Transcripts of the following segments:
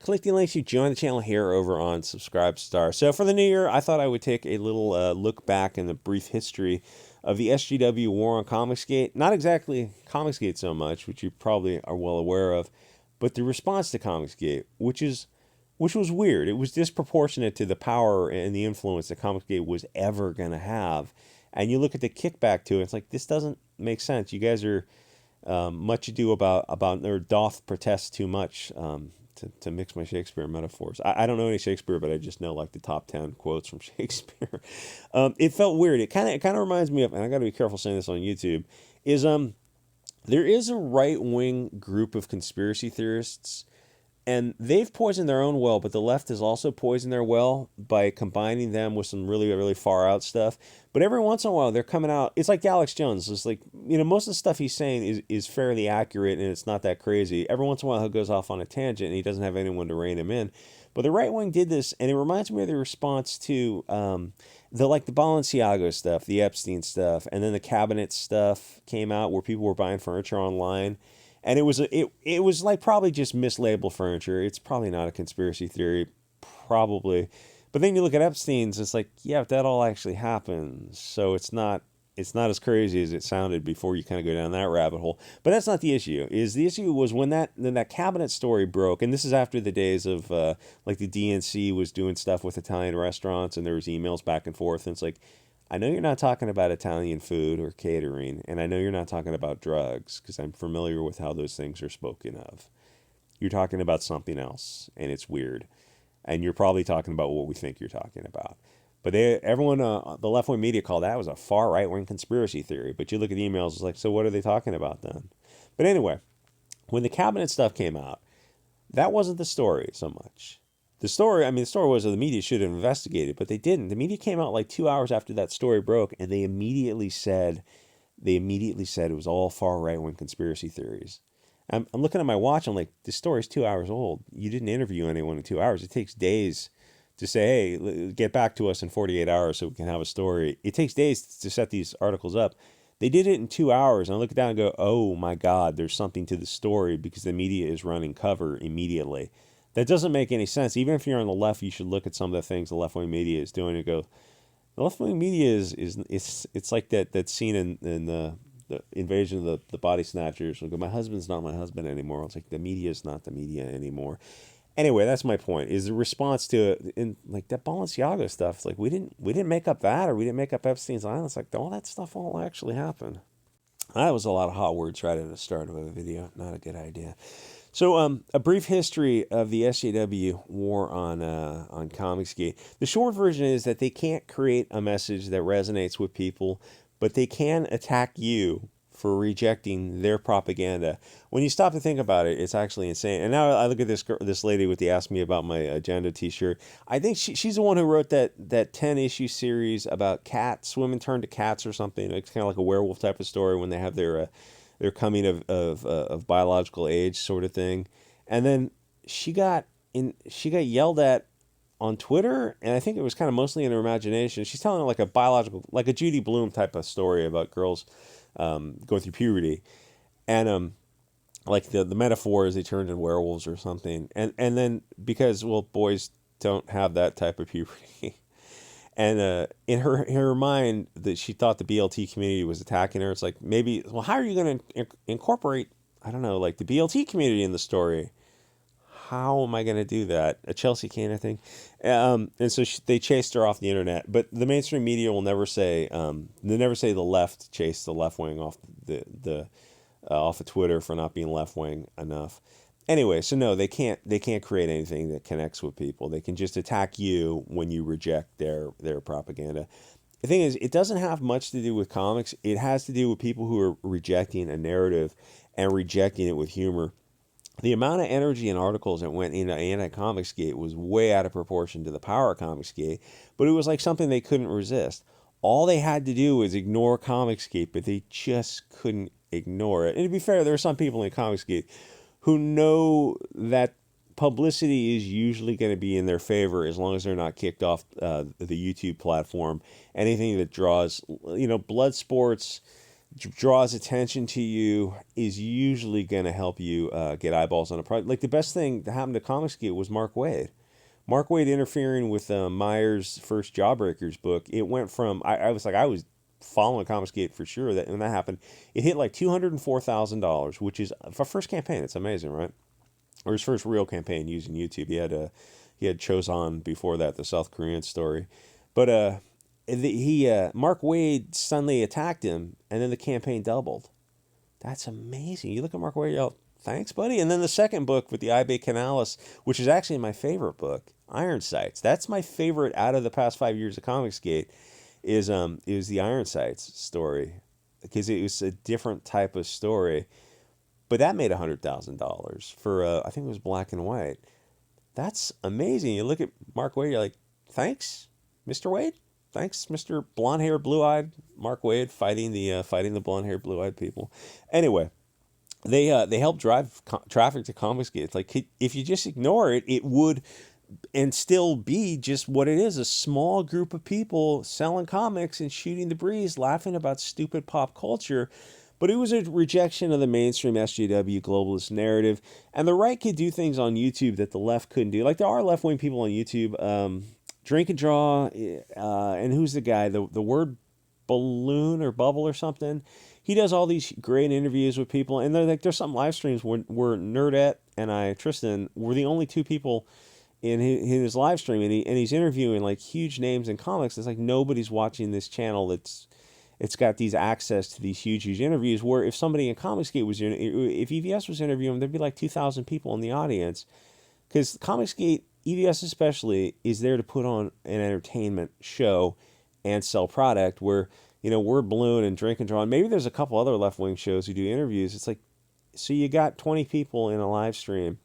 click the links, you join the channel here over on Subscribestar. So for the new year, I thought I would take a little look back in the brief history of the SGW war on Comicsgate. Not exactly Comicsgate so much, which you probably are well aware of, but the response to Comicsgate, which was weird. It was disproportionate to the power and the influence that Comicsgate was ever going to have. And you look at the kickback to it, it's like, this doesn't make sense. You guys are much ado about or doth protest too much, to mix my Shakespeare metaphors. I don't know any Shakespeare, but I just know like the top 10 quotes from Shakespeare. It felt weird. It kind of reminds me of, and I got to be careful saying this on YouTube, is there is a right-wing group of conspiracy theorists, and they've poisoned their own well, but the left has also poisoned their well by combining them with some really, really far out stuff. But every once in a while, they're coming out. It's like Alex Jones. It's like, most of the stuff he's saying is fairly accurate, and it's not that crazy. Every once in a while, he goes off on a tangent, and he doesn't have anyone to rein him in. But the right wing did this, and it reminds me of the response to the Balenciaga stuff, the Epstein stuff, and then the cabinet stuff came out where people were buying furniture online. And it was like probably just mislabeled furniture. It's probably not a conspiracy theory, probably. But then you look at Epstein's, it's like, yeah, that all actually happened. So it's not as crazy as it sounded before you kind of go down that rabbit hole. But that's not the issue. The issue was when that cabinet story broke, and this is after the days of like the DNC was doing stuff with Italian restaurants, and there was emails back and forth, and it's like, I know you're not talking about Italian food or catering, and I know you're not talking about drugs, because I'm familiar with how those things are spoken of. You're talking about something else, and it's weird. And you're probably talking about what we think you're talking about. But everyone, the left-wing media called that was a far right-wing conspiracy theory. But you look at the emails, it's like, so what are they talking about then? But anyway, when the cabinet stuff came out, that wasn't the story so much. The story was that the media should have investigated, but they didn't. The media came out like 2 hours after that story broke, and they immediately said it was all far right-wing conspiracy theories. I'm looking at my watch, I'm like, this story's 2 hours old. You didn't interview anyone in 2 hours. It takes days to say, hey, get back to us in 48 hours so we can have a story. It takes days to set these articles up. They did it in 2 hours, and I look down and go, oh my God, there's something to the story because the media is running cover immediately. That doesn't make any sense. Even if you're on the left, you should look at some of the things the left-wing media is doing and go, the left-wing media it's like that scene in the Invasion of the Body Snatchers. Go, my husband's not my husband anymore. It's like the media is not the media anymore. Anyway, that's my point. Is the response to it in like that Balenciaga stuff? It's like we didn't make up that, or we didn't make up Epstein's Island. It's like all that stuff all actually happened. That was a lot of hot words right at the start of a video. Not a good idea. So a brief history of the SJW war on Comicsgate. The short version is that they can't create a message that resonates with people, but they can attack you for rejecting their propaganda. When you stop to think about it, it's actually insane. And now I look at this lady with the Ask Me About My Agenda t-shirt. I think she's the one who wrote that 10-issue series about cats, women turn to cats or something. It's kind of like a werewolf type of story when they have their coming of biological age sort of thing. And then she got yelled at on Twitter, and I think it was kind of mostly in her imagination. She's telling like a Judy Blume type of story about girls going through puberty, and like the metaphor is they turned into werewolves or something. And then because boys don't have that type of puberty. And in her mind, that she thought the BLT community was attacking her. It's like, maybe, well, how are you going to incorporate, I don't know, like the BLT community in the story? How am I going to do that? A Chelsea can, I think. And so they chased her off the internet. But the mainstream media will never say, they never say the left chased the left wing off off of Twitter for not being left wing enough. Anyway, so no, they can't create anything that connects with people. They can just attack you when you reject their propaganda. The thing is, it doesn't have much to do with comics. It has to do with people who are rejecting a narrative and rejecting it with humor. The amount of energy and articles that went into anti-Comicsgate was way out of proportion to the power of Comicsgate, but it was like something they couldn't resist. All they had to do was ignore Comicsgate, but they just couldn't ignore it. And to be fair, there are some people in Comicsgate who know that publicity is usually going to be in their favor as long as they're not kicked off the YouTube platform. Anything that draws, blood sports, draws attention to you is usually going to help you get eyeballs on a project. Like the best thing that happened to Comicsgate was Mark Waid. Mark Waid interfering with Meyer's first Jawbreakers book. It went from I was following Comicsgate for sure that when that happened, it hit like $204,000, which is for first campaign. It's amazing, right? Or his first real campaign using YouTube. He had Choson before that, the South Korean story, but Mark Waid suddenly attacked him, and then the campaign doubled. That's amazing. You look at Mark Waid, you're like, thanks, buddy. And then the second book with the Ibe Canalis, which is actually my favorite book, Iron Sights. That's my favorite out of the past 5 years of Comicsgate. Is the Iron Sights story, because it was a different type of story, but that made $100,000 for I think it was black and white. That's amazing. You look at Mark Waid, you're like, thanks, Mr. Waid. Thanks, Mr. Blonde-haired, blue-eyed Mark Waid, fighting the blonde-haired, blue-eyed people. Anyway, they help drive traffic to Comicsgate. It's like if you just ignore it, it would and still be just what it is, a small group of people selling comics and shooting the breeze, laughing about stupid pop culture. But it was a rejection of the mainstream SJW globalist narrative. And the right could do things on YouTube that the left couldn't do. Like there are left-wing people on YouTube. Drink and Draw, and who's the guy? The word balloon or bubble or something. He does all these great interviews with people. And there's some live streams where Nerdette and Tristan, were the only two people in his live stream, and he's interviewing like huge names in comics. It's like nobody's watching this channel. It's got these access to these huge interviews. Where if somebody in Comicsgate if EVS was interviewing, there'd be like 2,000 people in the audience, because Comicsgate, EVS especially, is there to put on an entertainment show and sell product. Where Word Balloon and Drink and Draw, and maybe there's a couple other left wing shows who do interviews. It's like, so you got 20 people in a live stream.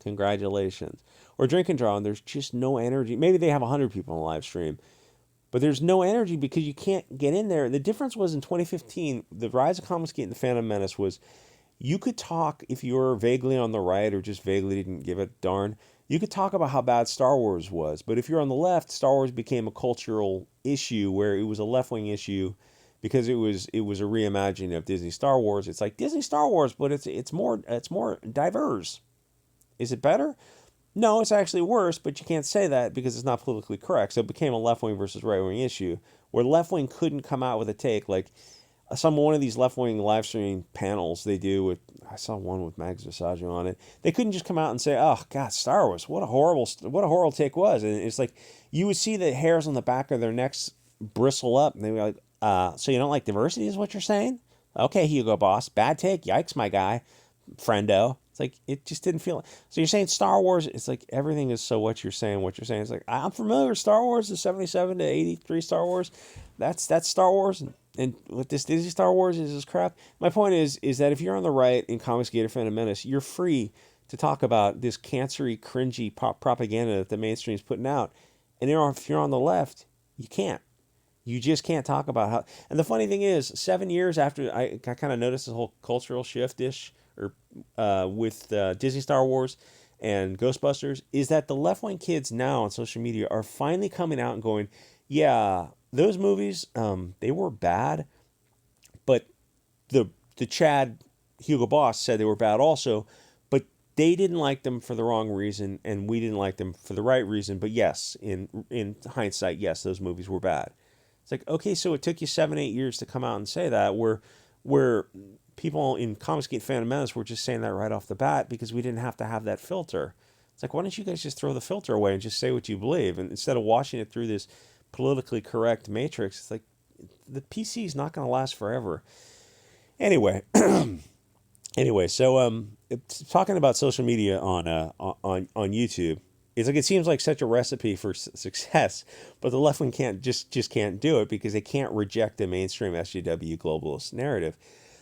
Congratulations. Or Drink and Draw, and there's just no energy. Maybe they have 100 people in a live stream, but there's no energy because you can't get in there. The difference was in 2015, the rise of Comicsgate and the Phantom Menace was, you could talk, if you were vaguely on the right or just vaguely didn't give a darn, you could talk about how bad Star Wars was. But if you're on the left, Star Wars became a cultural issue where it was a left-wing issue because it was a reimagining of Disney Star Wars. It's like Disney Star Wars, but it's more diverse. Is it better? No, it's actually worse, but you can't say that because it's not politically correct. So it became a left-wing versus right-wing issue where left-wing couldn't come out with a take. Like one of these left-wing live streaming panels they do with, I saw one with Mags Visaggio on it. They couldn't just come out and say, oh, God, Star Wars, what a horrible take was. And it's like, you would see the hairs on the back of their necks bristle up. And they were like, so you don't like diversity is what you're saying? Okay, Hugo Boss, bad take. Yikes, my guy, friendo. It's like, it just didn't feel. So you're saying Star Wars, it's like everything is so what you're saying. It's like, I'm familiar with Star Wars, the 77 to 83 Star Wars. That's Star Wars. And what this Disney Star Wars is this crap. My point is that if you're on the right in Comicsgate or Phantom Menace, you're free to talk about this cancery, cringy pop propaganda that the mainstream's putting out. And if you're on the left, you can't. You just can't talk about how. And the funny thing is, 7 years after I kind of noticed this whole cultural shift-ish, or with Disney Star Wars and Ghostbusters, is that the left-wing kids now on social media are finally coming out and going, yeah, those movies, they were bad, but the Chad Hugo Boss said they were bad also, but they didn't like them for the wrong reason, and we didn't like them for the right reason. But yes, in hindsight, yes, those movies were bad. It's like, okay, so it took you 7-8 years to come out and say that, where people in Comicsgate Phantom Menace were just saying that right off the bat because we didn't have to have that filter. It's like, why don't you guys just throw the filter away and just say what you believe? And instead of washing it through this politically correct matrix, it's like, the PC is not going to last forever. Anyway, so talking about social media on YouTube, it's like, it seems like such a recipe for success, but the left wing just can't do it because they can't reject the mainstream SJW globalist narrative.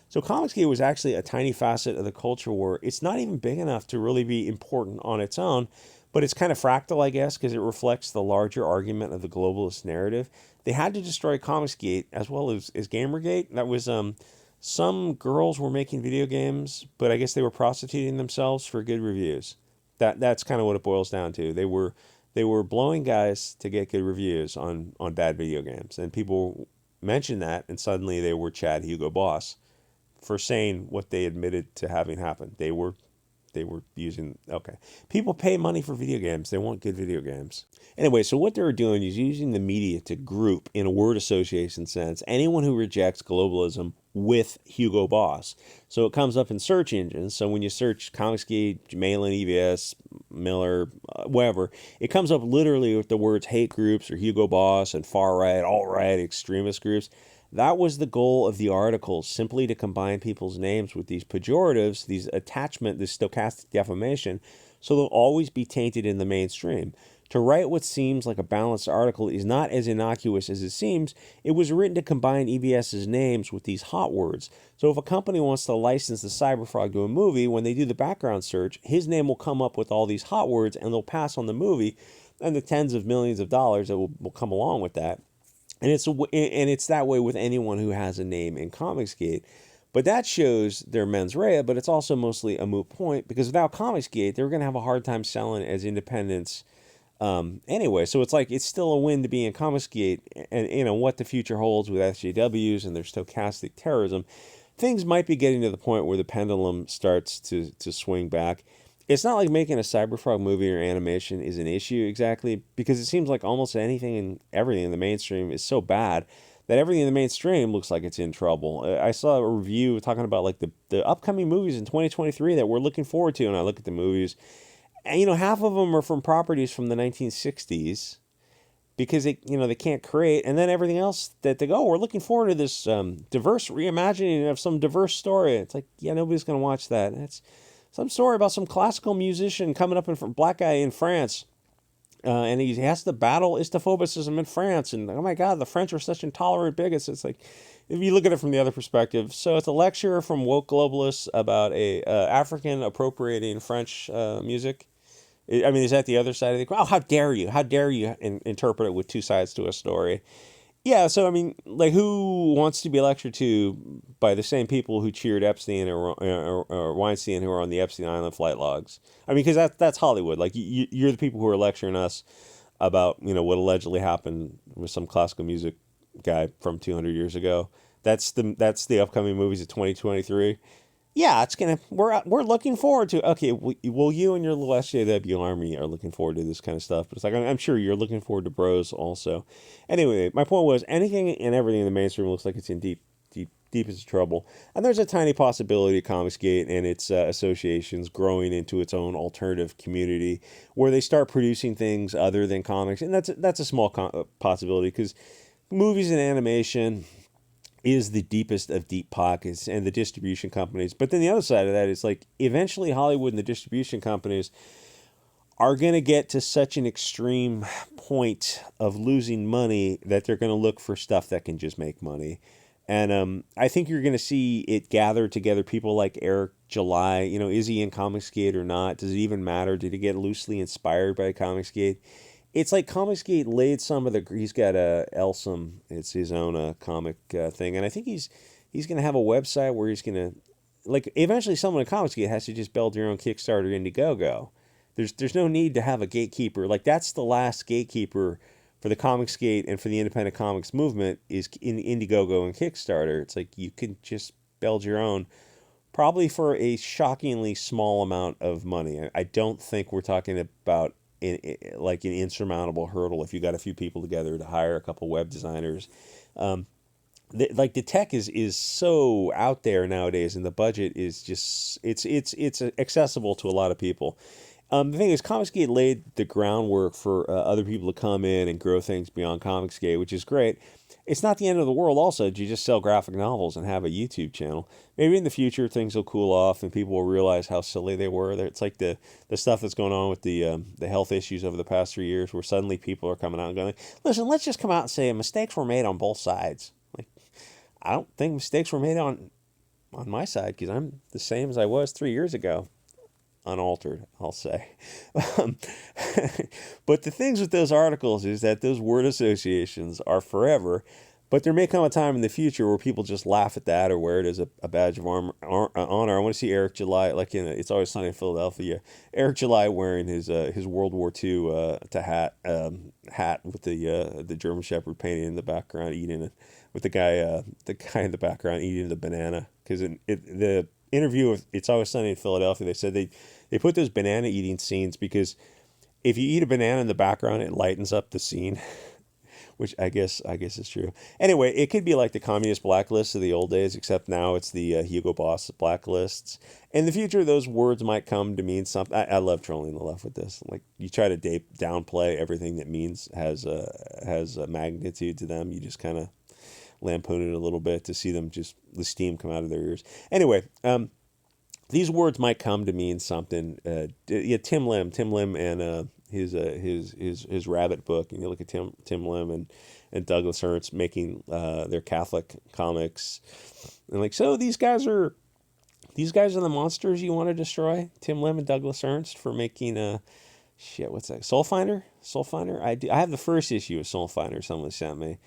So Comicsgate was actually a tiny facet of the culture war. It's not even big enough to really be important on its own, but it's kind of fractal, I guess, because it reflects the larger argument of the globalist narrative. They had to destroy Comicsgate as well as Gamergate. That was some girls were making video games, but I guess they were prostituting themselves for good reviews. That's kind of what it boils down to. They were blowing guys to get good reviews on bad video games, and people mentioned that, and suddenly they were Chad Hugo Boss for saying what they admitted to having happened. They were using, okay. People pay money for video games. They want good video games. Anyway, so what they were doing is using the media to group, in a word association sense, anyone who rejects globalism with Hugo Boss. So it comes up in search engines. So when you search Comicsgate, Malin, EVS, Miller, whatever, it comes up literally with the words hate groups or Hugo Boss and far right, alt right, extremist groups. That was the goal of the articles, simply to combine people's names with these pejoratives, these attachment, this stochastic defamation, so they'll always be tainted in the mainstream. To write what seems like a balanced article is not as innocuous as it seems. It was written to combine EBS's names with these hot words. So if a company wants to license the Cyberfrog to a movie, when they do the background search, his name will come up with all these hot words, and they'll pass on the movie and the tens of millions of dollars that will come along with that. And it's that way with anyone who has a name in Comicsgate. But that shows their mens rea, but it's also mostly a moot point, because without Comicsgate, they're going to have a hard time selling as independents anyway. So it's still a win to be in Comicsgate, and what the future holds with SJWs and their stochastic terrorism. Things might be getting to the point where the pendulum starts to swing back. It's not like making a Cyberfrog movie or animation is an issue exactly, because it seems like almost anything and everything in the mainstream is so bad that everything in the mainstream looks like it's in trouble. I saw a review talking about like the upcoming movies in 2023 that we're looking forward to, and I look at the movies, and half of them are from properties from the 1960s, because they can't create, and then everything else that they go, we're looking forward to this diverse reimagining of some diverse story. It's like, yeah, nobody's going to watch that. It's some story about some classical musician coming up in black guy in France, and he has to battle Islamophobism in France, and oh my God, the French are such intolerant bigots. It's like, if you look at it from the other perspective, so it's a lecture from woke globalists about a African appropriating French music. I mean, is that the other side of the coin? Oh, how dare you? How dare you interpret it with two sides to a story? Yeah, so I mean, like, who wants to be lectured to by the same people who cheered Epstein or Weinstein, who are on the Epstein Island flight logs? I mean, because that's Hollywood. Like, you're the people who are lecturing us about what allegedly happened with some classical music guy from 200 years ago. That's the upcoming movies of 2023. Yeah, we're looking forward to. Okay, well, you and your little SJW army are looking forward to this kind of stuff, but it's like, I'm sure you're looking forward to bros also. Anyway, my point was, anything and everything in the mainstream looks like it's in deepest trouble, and there's a tiny possibility Comicsgate and its associations growing into its own alternative community where they start producing things other than comics, and that's a small possibility, because movies and animation is the deepest of deep pockets, and the distribution companies. But then the other side of that is, like, eventually Hollywood and the distribution companies are going to get to such an extreme point of losing money that they're going to look for stuff that can just make money. And I think you're going to see it gather together people like Eric July. Is he in Comicsgate or not? Does it even matter? Did he get loosely inspired by Comicsgate? It's like Comicsgate laid some of the. He's got a Elsum. It's his own comic thing, and I think he's going to have a website where he's going to, like, eventually someone at Comicsgate has to just build your own Kickstarter Indiegogo. There's no need to have a gatekeeper. Like, that's the last gatekeeper for the Comicsgate and for the independent comics movement is in Indiegogo and Kickstarter. It's like you can just build your own, probably for a shockingly small amount of money. I don't think we're talking about like an insurmountable hurdle if you got a few people together to hire a couple web designers. The tech is so out there nowadays, and the budget is just it's accessible to a lot of people. The thing is, Comicsgate laid the groundwork for other people to come in and grow things beyond Comicsgate, which is great. It's not the end of the world also. You just sell graphic novels and have a YouTube channel. Maybe in the future things will cool off and people will realize how silly they were. It's like the stuff that's going on with the health issues over the past 3 years, where suddenly people are coming out and going, listen, let's just come out and say mistakes were made on both sides. Like, I don't think mistakes were made on my side, because I'm the same as I was 3 years ago. Unaltered, I'll say. But the things with those articles is that those word associations are forever. But there may come a time in the future where people just laugh at that or wear it as a badge of honor. I want to see Eric July, like in It's Always Sunny in Philadelphia. Eric July wearing his World War II hat with the German Shepherd painting in the background, eating it with the guy in the background eating the banana. Because the interview of It's Always Sunny in Philadelphia, they said they put those banana eating scenes because if you eat a banana in the background, it lightens up the scene. Which I guess is true. Anyway, it could be like the communist blacklist of the old days, except now it's the Hugo Boss blacklists. In the future, those words might come to mean something. I love trolling the left with this. Like you try to downplay everything that means has a magnitude to them. You just kind of lampoon it a little bit to see them just the steam come out of their ears. Anyway, these words might come to mean something. Yeah, Tim Lim, and his rabbit book, and you look at Tim Lim and Douglas Ernst making their Catholic comics, and like, so these guys are the monsters you want to destroy. Tim Lim and Douglas Ernst for making what's that? Soul Finder. I have the first issue of Soul Finder. Someone sent me.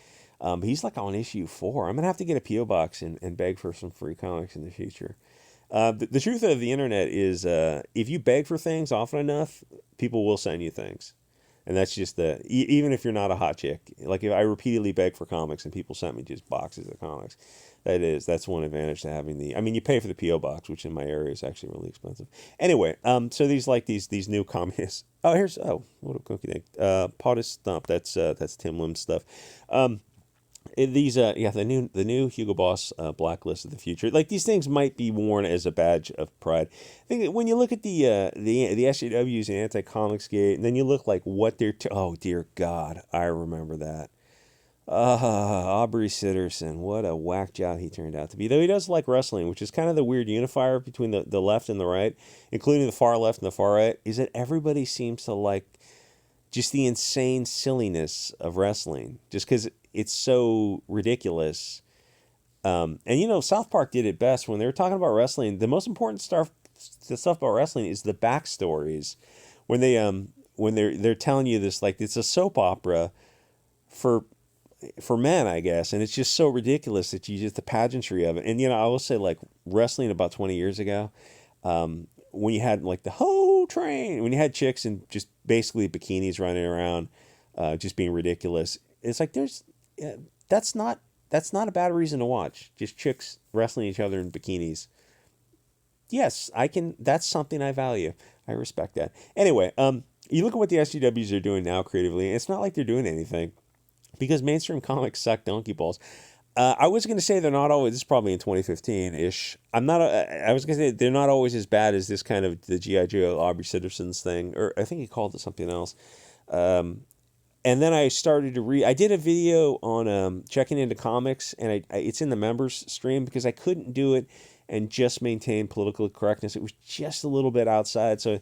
But he's like on issue 4. I'm gonna have to get a PO box and beg for some free comics in the future. The truth of the internet is, if you beg for things often enough, people will send you things, and that's just even if you're not a hot chick. Like if I repeatedly beg for comics and people sent me just boxes of comics, that's one advantage to having you pay for the PO box, which in my area is actually really expensive. Anyway, so these new communists. What a cookie thing. Potus Stump. That's Tim Lim's stuff. The new Hugo Boss blacklist of the future. Like these things might be worn as a badge of pride. I think when you look at the SJWs and anti-comicsgate, and then you look like what they're oh dear God, I remember that. Aubrey Sitterson, what a whack job he turned out to be. Though he does like wrestling, which is kind of the weird unifier between the left and the right, including the far left and the far right, is that everybody seems to like just the insane silliness of wrestling, just because it's so ridiculous. And South Park did it best when they were talking about wrestling. The most important stuff about wrestling is the backstories. When they're telling you this, like it's a soap opera for men, I guess, and it's just so ridiculous that the pageantry of it. And I will say, like wrestling about 20 years ago, when you had like the Ho Train, when you had chicks in just basically bikinis running around, just being ridiculous. It's like that's not a bad reason to watch. Just chicks wrestling each other in bikinis. Yes, that's something I value. I respect that. Anyway, you look at what the SGWs are doing now creatively, and it's not like they're doing anything because mainstream comics suck donkey balls. I was going to say they're not always. This is probably in 2015-ish. I was going to say they're not always as bad as this kind of the G.I. Joe Aubrey Sitterson's thing, or I think he called it something else. And then I started to read. I did a video on checking into comics, and it's in the members stream because I couldn't do it and just maintain political correctness. It was just a little bit outside, so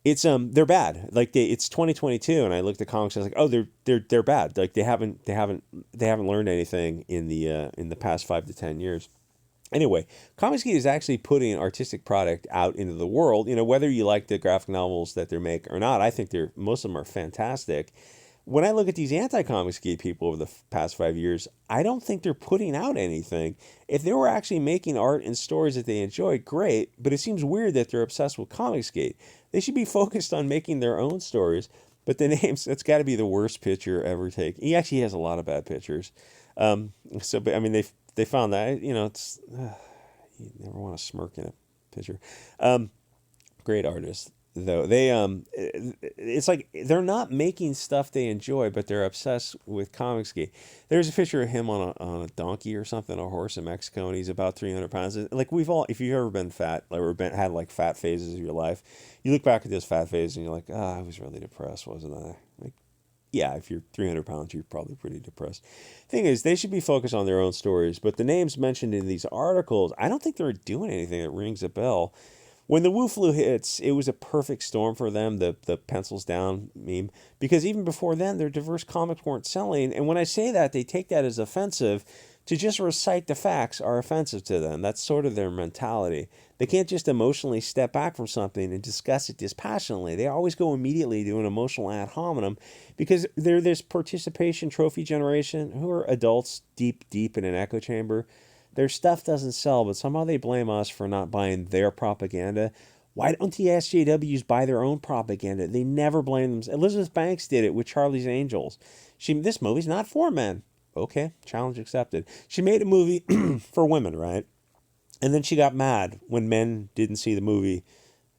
it's they're bad. Like it's 2022, and I looked at comics. I was like, oh, they're bad. Like they haven't learned anything in the past 5 to 10 years. Anyway, comicsgate is actually putting artistic product out into the world. Whether you like the graphic novels that they make or not, I think most of them are fantastic. When I look at these anti-comicsgate people over the past 5 years, I don't think they're putting out anything. If they were actually making art and stories that they enjoy, great. But it seems weird that they're obsessed with comicsgate. They should be focused on making their own stories. But the names, that's got to be the worst picture ever taken. He actually has a lot of bad pictures. But I mean, they found that, it's you never want to smirk in a picture. Great artist though. It's like they're not making stuff they enjoy, but they're obsessed with comicsgate. There's a picture of him on a donkey or something, a horse in Mexico, and he's about 300 pounds. Like if you've ever been fat, or had like fat phases of your life, you look back at this fat phase and you're like, I was really depressed, wasn't I? Like, yeah, if you're 300 pounds, you're probably pretty depressed. Thing is, they should be focused on their own stories, but the names mentioned in these articles, I don't think they're doing anything that rings a bell. When the Wu flu hits, it was a perfect storm for them, the pencils down meme, because even before then, their diverse comics weren't selling. And when I say that, they take that as offensive to just recite the facts are offensive to them. That's sort of their mentality. They can't just emotionally step back from something and discuss it dispassionately. They always go immediately to an emotional ad hominem because they're this participation trophy generation who are adults deep in an echo chamber. Their stuff doesn't sell, but somehow they blame us for not buying their propaganda. Why don't the SJWs buy their own propaganda? They never blame them. Elizabeth Banks did it with Charlie's Angels. This movie's not for men. Okay, challenge accepted. She made a movie for women, right? And then she got mad when men didn't see the movie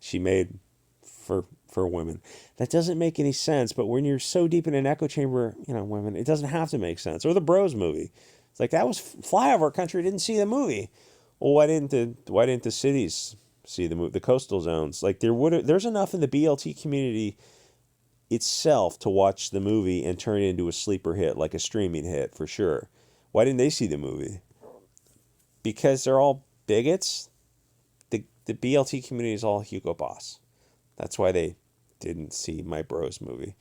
she made for women. That doesn't make any sense, but when you're so deep in an echo chamber, women, it doesn't have to make sense. Or the Bros movie. It's like, that was flyover country, didn't see the movie. Well, why didn't the cities see the movie, the coastal zones? Like, there's enough in the BLT community itself to watch the movie and turn it into a sleeper hit, like a streaming hit for sure. Why didn't they see the movie? Because they're all bigots. The BLT community is all Hugo Boss. That's why they didn't see my Bros movie.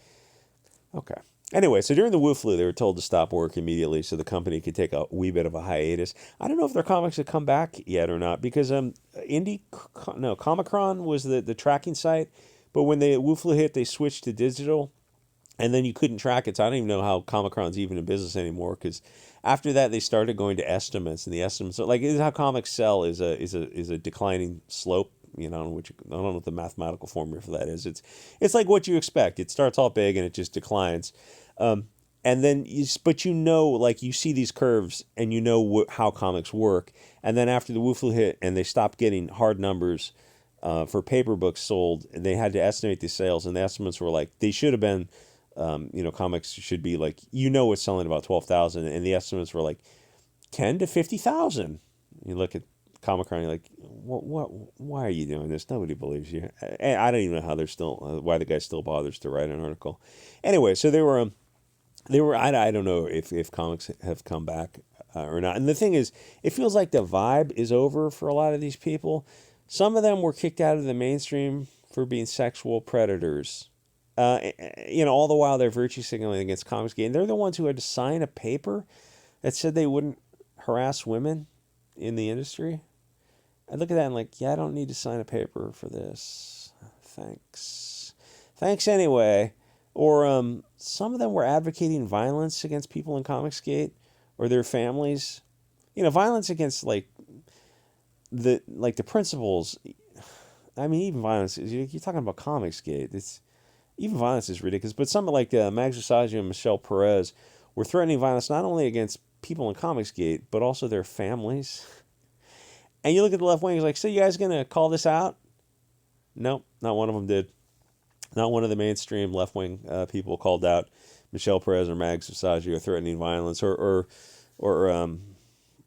Okay. Anyway, so during the Wu flu, they were told to stop work immediately so the company could take a wee bit of a hiatus. I don't know if their comics have come back yet or not because Comicron was the tracking site, but when the Wu flu hit, they switched to digital, and then you couldn't track it. So I don't even know how Comicron's even in business anymore because after that they started going to estimates, and the estimates are like, this is how comics sell is a declining slope. Which I don't know what the mathematical formula for that is. It's like what you expect. It starts all big and it just declines. And then, but like you see these curves and how comics work. And then after the Wu flu hit and they stopped getting hard numbers for paper books sold, and they had to estimate the sales, and the estimates were like, they should have been, comics should be like, it's selling about 12,000, and the estimates were like 10 to 50,000. You look at Comicron, you're like, what? Why are you doing this? Nobody believes you. I don't even know how they're still, why the guy still bothers to write an article. Anyway, so they were. I don't know if comics have come back or not. And the thing is, it feels like the vibe is over for a lot of these people. Some of them were kicked out of the mainstream for being sexual predators. All the while they're virtue signaling against comicsgate, and they're the ones who had to sign a paper that said they wouldn't harass women in the industry. I look at that and like, yeah, I don't need to sign a paper for this. Thanks anyway. Or some of them were advocating violence against people in Comicsgate or their families. Violence against the principles. I mean, even violence. You're talking about Comicsgate. Even violence is ridiculous. But some like Mags Usagio and Michelle Perez were threatening violence not only against people in Comicsgate but also their families. And you look at the left wing, it's like, so you guys going to call this out? Nope, not one of them did. Not one of the mainstream left-wing people called out Michelle Perez or Mags Usagio threatening violence, or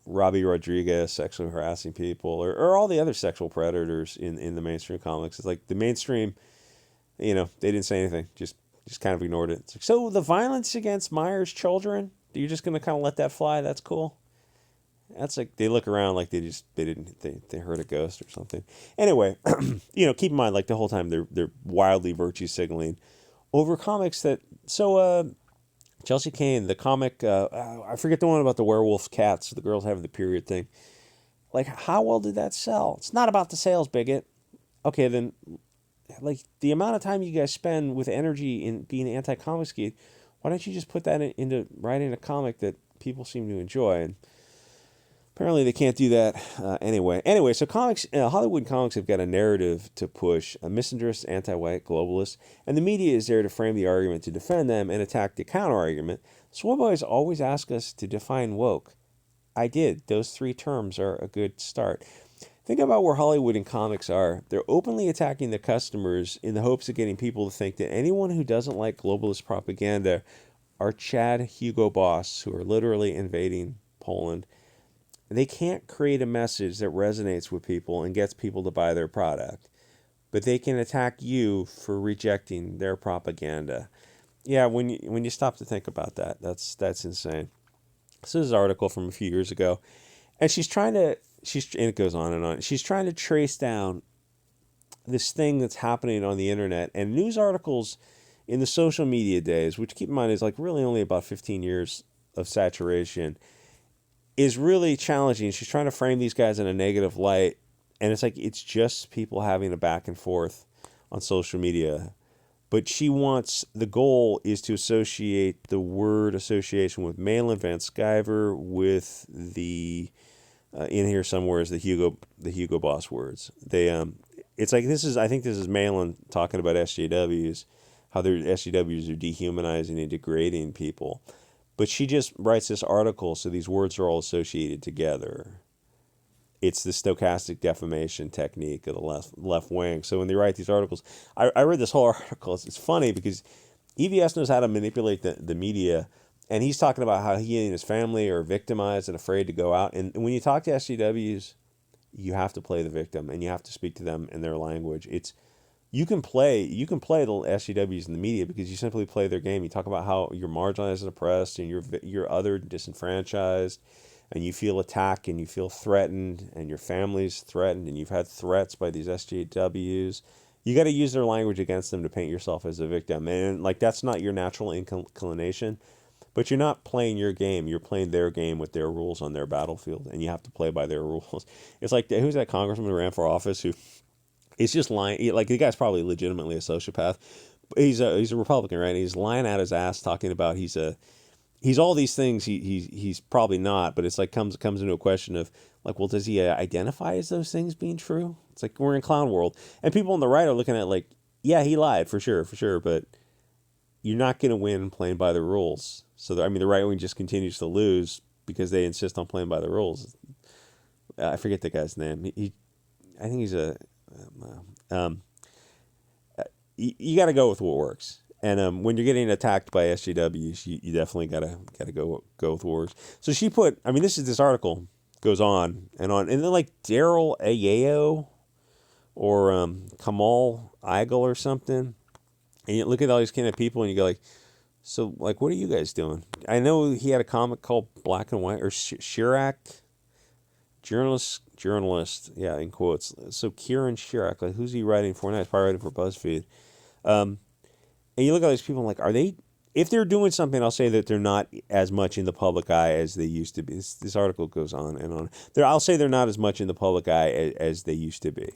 Robbie Rodriguez sexually harassing people, or all the other sexual predators in the mainstream comics. It's like the mainstream, they didn't say anything, just kind of ignored it. It's like, so the violence against Myers' children, you're just going to kind of let that fly? That's cool. That's like, they look around like they heard a ghost or something. Anyway, keep in mind, like the whole time they're wildly virtue signaling over comics that, Chelsea Kane, the comic, I forget the one about the werewolf cats, the girls having the period thing. Like, how well did that sell? It's not about the sales, bigot. Okay, then, like, the amount of time you guys spend with energy in being anti-Comicsgate, why don't you just put that into writing a comic that people seem to enjoy? And apparently they can't do that anyway. Anyway, so Hollywood comics have got a narrative to push, a misandrist, anti-white, globalist, and the media is there to frame the argument to defend them and attack the counter-argument. Swole Boys always ask us to define woke. I did. Those three terms are a good start. Think about where Hollywood and comics are. They're openly attacking the customers in the hopes of getting people to think that anyone who doesn't like globalist propaganda are Chad Hugo Boss, who are literally invading Poland. They can't create a message that resonates with people and gets people to buy their product, but they can attack you for rejecting their propaganda. Yeah, when you stop to think about that, that's insane. This is an article from a few years ago, and and it goes on and on. She's trying to trace down this thing that's happening on the internet, and news articles in the social media days, which keep in mind is like really only about 15 years of saturation. is really challenging. She's trying to frame these guys in a negative light, and it's like it's just people having a back and forth on social media. But she wants, the goal is to associate the word association with Malin Van Sciver with the in here somewhere is the Hugo Boss words. It's like this is, I think this is Malin talking about SJWs, how their SJWs are dehumanizing and degrading people. But she just writes this article so these words are all associated together. It's the stochastic defamation technique of the left wing. So when they write these articles, I read this whole article. It's funny because EVS knows how to manipulate the media, and he's talking about how he and his family are victimized and afraid to go out. And when you talk to SJWs, you have to play the victim, and you have to speak to them in their language. You can play the SJWs in the media because you simply play their game. You talk about how you're marginalized and oppressed, and you're other disenfranchised, and you feel attacked, and you feel threatened, and your family's threatened, and you've had threats by these SJWs. You got to use their language against them to paint yourself as a victim, and like that's not your natural inclination. But you're not playing your game. You're playing their game with their rules on their battlefield, and you have to play by their rules. It's like, who's that congressman who ran for office who is just lying? Like, the guy's probably legitimately a sociopath. He's a Republican, right? And he's lying out his ass talking about he's all these things he's probably not, but it's like comes into a question of like, well, does he identify as those things being true? It's like we're in clown world, and people on the right are looking at like, yeah, he lied for sure, but you're not going to win playing by the rules. So I mean, the right wing just continues to lose because they insist on playing by the rules. I forget the guy's name. I think he's a. You got to go with what works. And when you're getting attacked by SJWs, you definitely gotta go with what works. So she put, I mean, this article goes on, and then like Daryl Ayo or Kamal Eigel or something, and you look at all these kind of people, and you go like, so like, what are you guys doing? I know he had a comic called Black and White or Chirac, journalist, yeah, in quotes. So Kieran Chirac, like, who's he writing for now? He's probably writing for BuzzFeed. And you look at all these people and like, are they, if they're doing something, I'll say that they're not as much in the public eye as they used to be. This article goes on and on. I'll say they're not as much in the public eye as they used to be,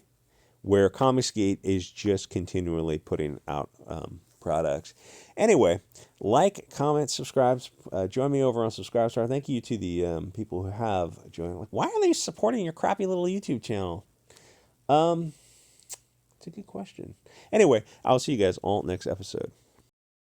where comicsgate is just continually putting out products. Anyway, like, comment, subscribe. Join me over on Subscribestar. Thank you to the people who have joined. Like, why are they supporting your crappy little YouTube channel? It's a good question. Anyway, I'll see you guys all next episode.